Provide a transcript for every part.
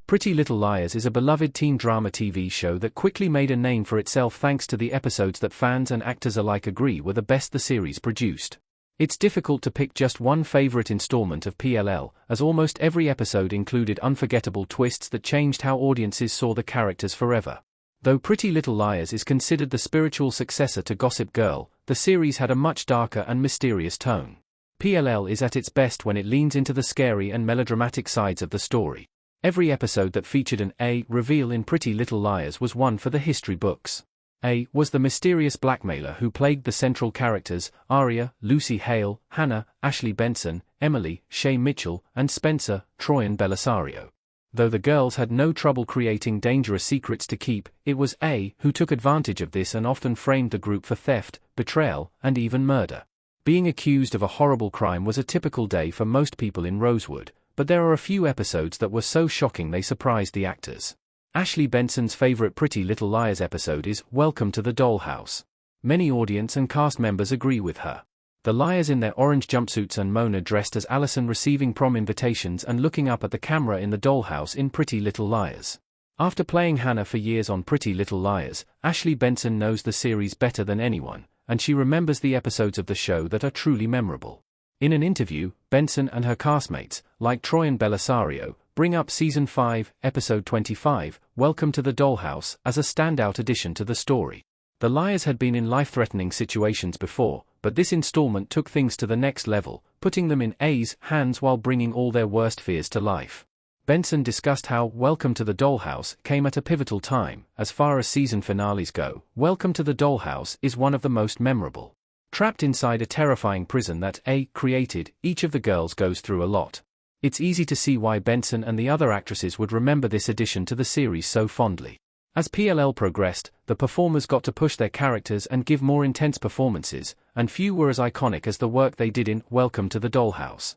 Pretty Little Liars is a beloved teen drama TV show that quickly made a name for itself thanks to the episodes that fans and actors alike agree were the best the series produced. It's difficult to pick just one favorite installment of PLL, as almost every episode included unforgettable twists that changed how audiences saw the characters forever. Though Pretty Little Liars is considered the spiritual successor to Gossip Girl, the series had a much darker and mysterious tone. PLL is at its best when it leans into the scary and melodramatic sides of the story. Every episode that featured an A reveal in Pretty Little Liars was one for the history books. A was the mysterious blackmailer who plagued the central characters, Aria, Lucy Hale, Hannah, Ashley Benson, Emily, Shay Mitchell, and Spencer, Troyan Bellisario. Though the girls had no trouble creating dangerous secrets to keep, it was A who took advantage of this and often framed the group for theft, betrayal, and even murder. Being accused of a horrible crime was a typical day for most people in Rosewood, but there are a few episodes that were so shocking they surprised the actors. Ashley Benson's favorite Pretty Little Liars episode is Welcome to the Dollhouse. Many audience and cast members agree with her. The liars in their orange jumpsuits and Mona dressed as Allison receiving prom invitations and looking up at the camera in the dollhouse in Pretty Little Liars. After playing Hannah for years on Pretty Little Liars, Ashley Benson knows the series better than anyone, and she remembers the episodes of the show that are truly memorable. In an interview, Benson and her castmates, like Troyan Bellisario, bring up Season 5, Episode 25, Welcome to the Dollhouse, as a standout addition to the story. The liars had been in life-threatening situations before, but this installment took things to the next level, putting them in A's hands while bringing all their worst fears to life. Benson discussed how Welcome to the Dollhouse came at a pivotal time. As far as season finales go, Welcome to the Dollhouse is one of the most memorable. Trapped inside a terrifying prison that A created, each of the girls goes through a lot. It's easy to see why Benson and the other actresses would remember this addition to the series so fondly. As PLL progressed, the performers got to push their characters and give more intense performances, and few were as iconic as the work they did in Welcome to the Dollhouse.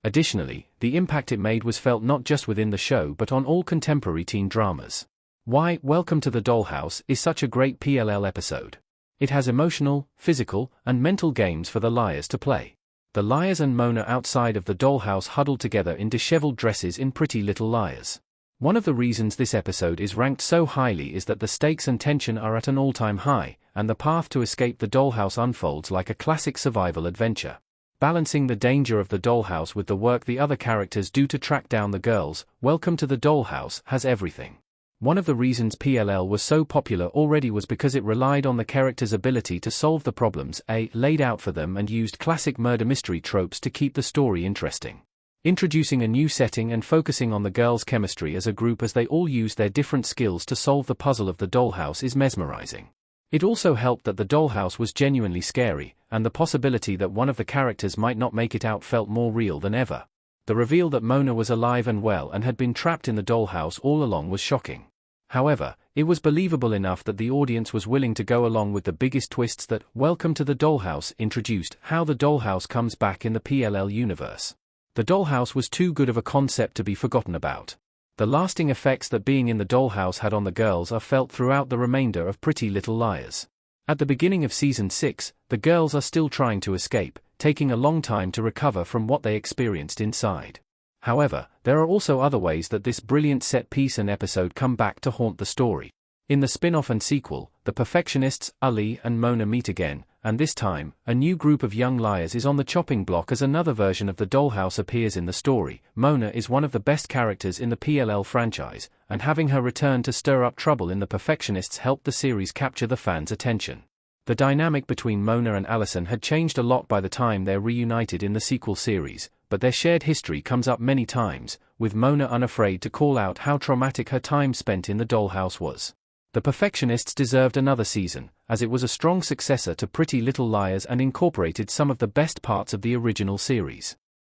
Additionally, the impact it made was felt not just within the show but on all contemporary teen dramas. Why Welcome to the Dollhouse is such a great PLL episode. It has emotional, physical, and mental games for the liars to play. The liars and Mona outside of the dollhouse huddled together in disheveled dresses in Pretty Little Liars. One of the reasons this episode is ranked so highly is that the stakes and tension are at an all-time high, and the path to escape the dollhouse unfolds like a classic survival adventure. Balancing the danger of the dollhouse with the work the other characters do to track down the girls, Welcome to the Dollhouse has everything. One of the reasons PLL was so popular already was because it relied on the characters' ability to solve the problems A laid out for them and used classic murder mystery tropes to keep the story interesting. Introducing a new setting and focusing on the girls' chemistry as a group as they all use their different skills to solve the puzzle of the dollhouse is mesmerizing. It also helped that the dollhouse was genuinely scary, and the possibility that one of the characters might not make it out felt more real than ever. The reveal that Mona was alive and well and had been trapped in the dollhouse all along was shocking. However, it was believable enough that the audience was willing to go along with the biggest twists that Welcome to the Dollhouse introduced. How the dollhouse comes back in the PLL universe. The dollhouse was too good of a concept to be forgotten about. The lasting effects that being in the dollhouse had on the girls are felt throughout the remainder of Pretty Little Liars. At the beginning of Season 6, the girls are still trying to escape, taking a long time to recover from what they experienced inside. However, there are also other ways that this brilliant set piece and episode come back to haunt the story. In the spin-off and sequel, the perfectionists, Ali and Mona meet again, and this time, a new group of young liars is on the chopping block as another version of the dollhouse appears in the story. Mona is one of the best characters in the PLL franchise, and having her return to stir up trouble in the perfectionists helped the series capture the fans' attention. The dynamic between Mona and Allison had changed a lot by the time they're reunited in the sequel series, but their shared history comes up many times, with Mona unafraid to call out how traumatic her time spent in the dollhouse was. The Perfectionists deserved another season, as it was a strong successor to Pretty Little Liars and incorporated some of the best parts of the original series.